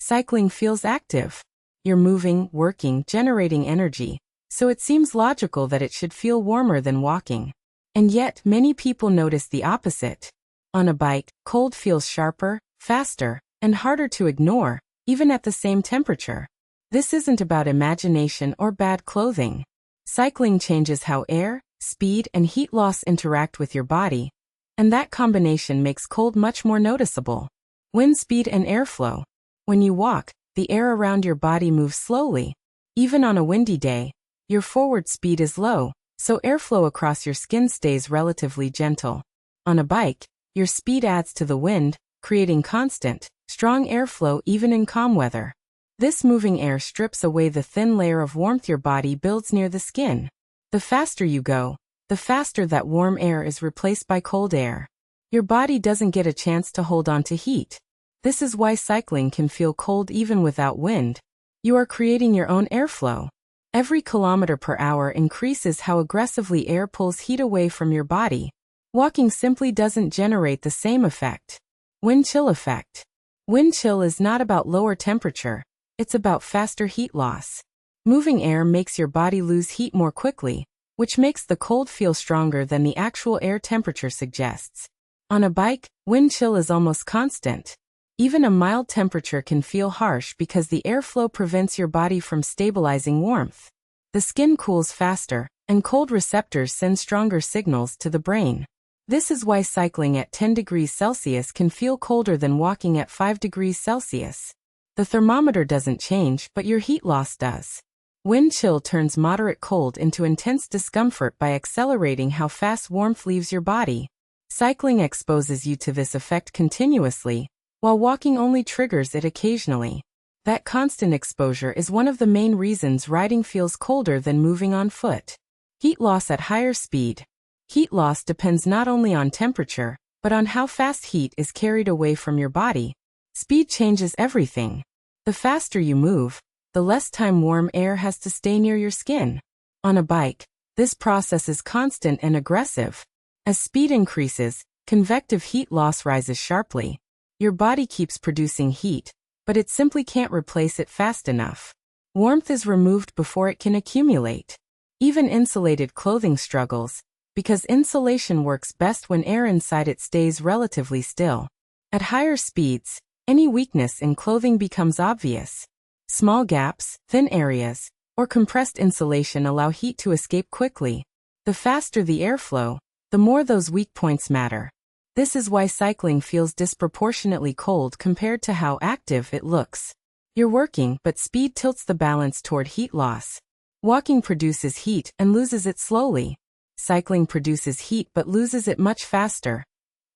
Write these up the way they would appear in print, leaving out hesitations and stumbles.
cycling feels active. You're moving, working, generating energy, so it seems logical that it should feel warmer than walking. And yet, many people notice the opposite. On a bike, cold feels sharper, faster, and harder to ignore, even at the same temperature. This isn't about imagination or bad clothing. Cycling changes how air, speed, and heat loss interact with your body, and that combination makes cold much more noticeable. Wind speed and airflow. When you walk, the air around your body moves slowly. Even on a windy day, your forward speed is low, so airflow across your skin stays relatively gentle. On a bike, your speed adds to the wind, creating constant, strong airflow even in calm weather. This moving air strips away the thin layer of warmth your body builds near the skin. The faster you go, the faster that warm air is replaced by cold air. Your body doesn't get a chance to hold on to heat. This is why cycling can feel cold even without wind. You are creating your own airflow. Every kilometer per hour increases how aggressively air pulls heat away from your body. Walking simply doesn't generate the same effect. Wind chill effect. Wind chill is not about lower temperature, it's about faster heat loss. Moving air makes your body lose heat more quickly, which makes the cold feel stronger than the actual air temperature suggests. On a bike, wind chill is almost constant. Even a mild temperature can feel harsh because the airflow prevents your body from stabilizing warmth. The skin cools faster, and cold receptors send stronger signals to the brain. This is why cycling at 10 degrees Celsius can feel colder than walking at 5 degrees Celsius. The thermometer doesn't change, but your heat loss does. Wind chill turns moderate cold into intense discomfort by accelerating how fast warmth leaves your body. Cycling exposes you to this effect continuously, while walking only triggers it occasionally. That constant exposure is one of the main reasons riding feels colder than moving on foot. Heat loss at higher speed. Heat loss depends not only on temperature, but on how fast heat is carried away from your body. Speed changes everything. The faster you move, the less time warm air has to stay near your skin. On a bike, this process is constant and aggressive. As speed increases, convective heat loss rises sharply. Your body keeps producing heat, but it simply can't replace it fast enough. Warmth is removed before it can accumulate. Even insulated clothing struggles, because insulation works best when air inside it stays relatively still. At higher speeds, any weakness in clothing becomes obvious. Small gaps, thin areas, or compressed insulation allow heat to escape quickly. The faster the airflow, the more those weak points matter. This is why cycling feels disproportionately cold compared to how active it looks. You're working, but speed tilts the balance toward heat loss. Walking produces heat and loses it slowly. Cycling produces heat but loses it much faster.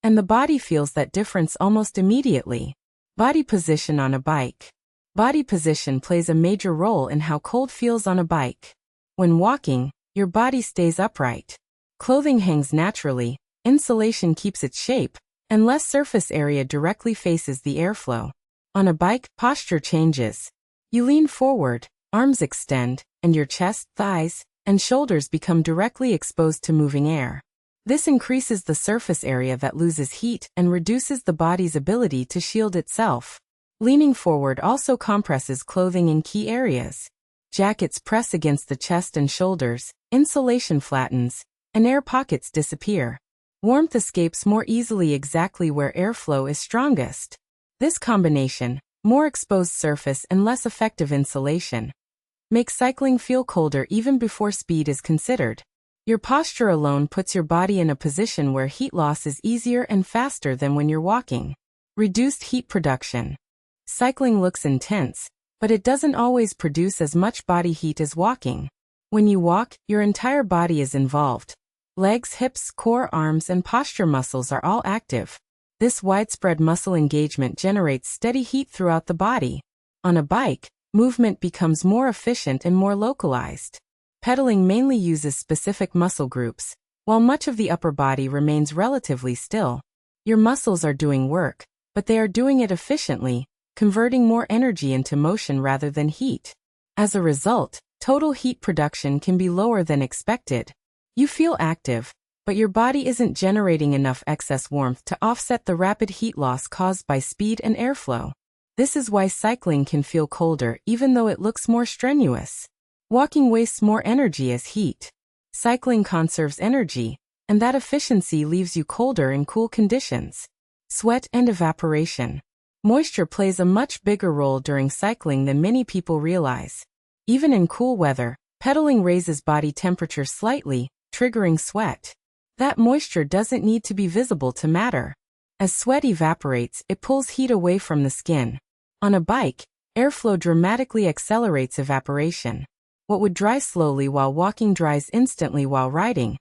And the body feels that difference almost immediately. Body position on a bike. Body position plays a major role in how cold feels on a bike. When walking, your body stays upright. Clothing hangs naturally, insulation keeps its shape, and less surface area directly faces the airflow. On a bike, posture changes. You lean forward, arms extend, and your chest, thighs, and shoulders become directly exposed to moving air. This increases the surface area that loses heat and reduces the body's ability to shield itself. Leaning forward also compresses clothing in key areas. Jackets press against the chest and shoulders, insulation flattens, and air pockets disappear. Warmth escapes more easily exactly where airflow is strongest. This combination, more exposed surface and less effective insulation, makes cycling feel colder even before speed is considered. Your posture alone puts your body in a position where heat loss is easier and faster than when you're walking. Reduced heat production. Cycling looks intense, but it doesn't always produce as much body heat as walking. When you walk, your entire body is involved. Legs, hips, core, arms, and posture muscles are all active. This widespread muscle engagement generates steady heat throughout the body. On a bike, movement becomes more efficient and more localized. Pedaling mainly uses specific muscle groups, while much of the upper body remains relatively still. Your muscles are doing work, but they are doing it efficiently, converting more energy into motion rather than heat. As a result, total heat production can be lower than expected. You feel active, but your body isn't generating enough excess warmth to offset the rapid heat loss caused by speed and airflow. This is why cycling can feel colder even though it looks more strenuous. Walking wastes more energy as heat. Cycling conserves energy, and that efficiency leaves you colder in cool conditions. Sweat and evaporation. Moisture plays a much bigger role during cycling than many people realize. Even in cool weather, pedaling raises body temperature slightly, triggering sweat. That moisture doesn't need to be visible to matter. As sweat evaporates, it pulls heat away from the skin. On a bike, airflow dramatically accelerates evaporation. What would dry slowly while walking dries instantly while riding.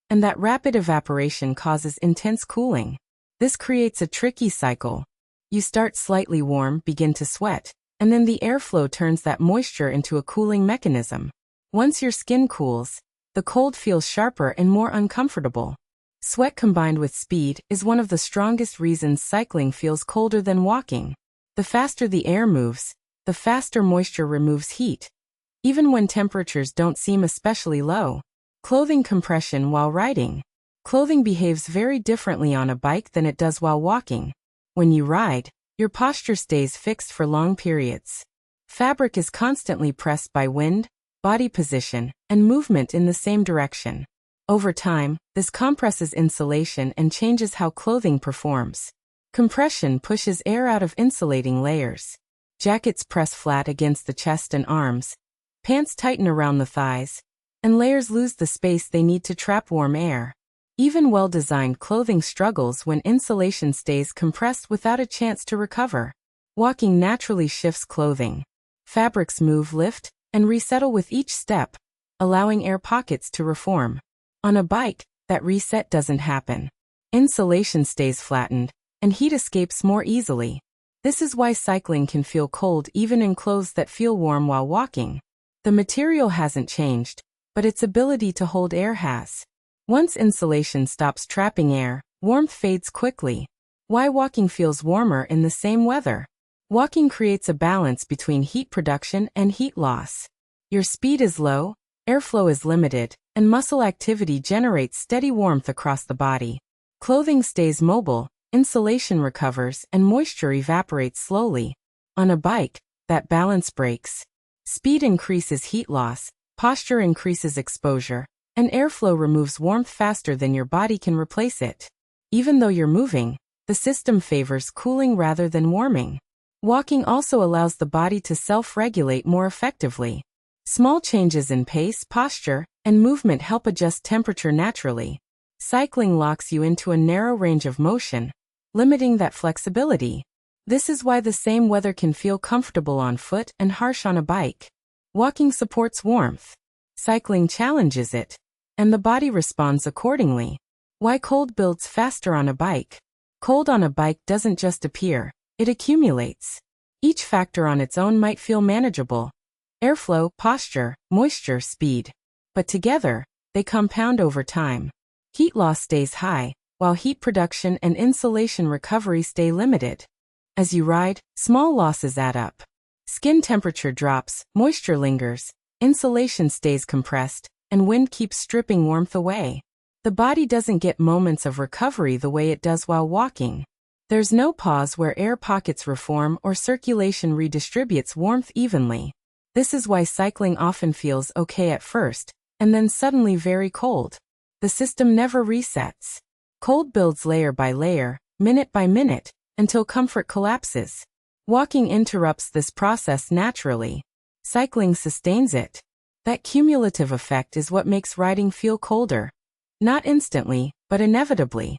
And that rapid evaporation causes intense cooling. This creates a tricky cycle. You start slightly warm, begin to sweat, and then the airflow turns that moisture into a cooling mechanism. Once your skin cools, the cold feels sharper and more uncomfortable. Sweat combined with speed is one of the strongest reasons cycling feels colder than walking. The faster the air moves, the faster moisture removes heat. Even when temperatures don't seem especially low. Clothing compression while riding. Clothing behaves very differently on a bike than it does while walking. When you ride, your posture stays fixed for long periods. Fabric is constantly pressed by wind, body position, and movement in the same direction. Over time, this compresses insulation and changes how clothing performs. Compression pushes air out of insulating layers. Jackets press flat against the chest and arms, pants tighten around the thighs, and layers lose the space they need to trap warm air. Even well-designed clothing struggles when insulation stays compressed without a chance to recover. Walking naturally shifts clothing. Fabrics move, lift, and resettle with each step, allowing air pockets to reform. On a bike, that reset doesn't happen. Insulation stays flattened, and heat escapes more easily. This is why cycling can feel cold even in clothes that feel warm while walking. The material hasn't changed, but its ability to hold air has. Once insulation stops trapping air, warmth fades quickly. Why walking feels warmer in the same weather? Walking creates a balance between heat production and heat loss. Your speed is low, airflow is limited, and muscle activity generates steady warmth across the body. Clothing stays mobile, insulation recovers, and moisture evaporates slowly. On a bike, that balance breaks. Speed increases heat loss, posture increases exposure, and airflow removes warmth faster than your body can replace it. Even though you're moving, the system favors cooling rather than warming. Walking also allows the body to self-regulate more effectively. Small changes in pace, posture, and movement help adjust temperature naturally. Cycling locks you into a narrow range of motion, limiting that flexibility. This is why the same weather can feel comfortable on foot and harsh on a bike. Walking supports warmth. Cycling challenges it, and the body responds accordingly. Why cold builds faster on a bike? Cold on a bike doesn't just appear, it accumulates. Each factor on its own might feel manageable. Airflow, posture, moisture, speed. But together, they compound over time. Heat loss stays high, while heat production and insulation recovery stay limited. As you ride, small losses add up. Skin temperature drops, moisture lingers, insulation stays compressed, and wind keeps stripping warmth away. The body doesn't get moments of recovery the way it does while walking. There's no pause where air pockets reform or circulation redistributes warmth evenly. This is why cycling often feels okay at first, and then suddenly very cold. The system never resets. Cold builds layer by layer, minute by minute, until comfort collapses. Walking interrupts this process naturally. Cycling sustains it. That cumulative effect is what makes riding feel colder. Not instantly, but inevitably.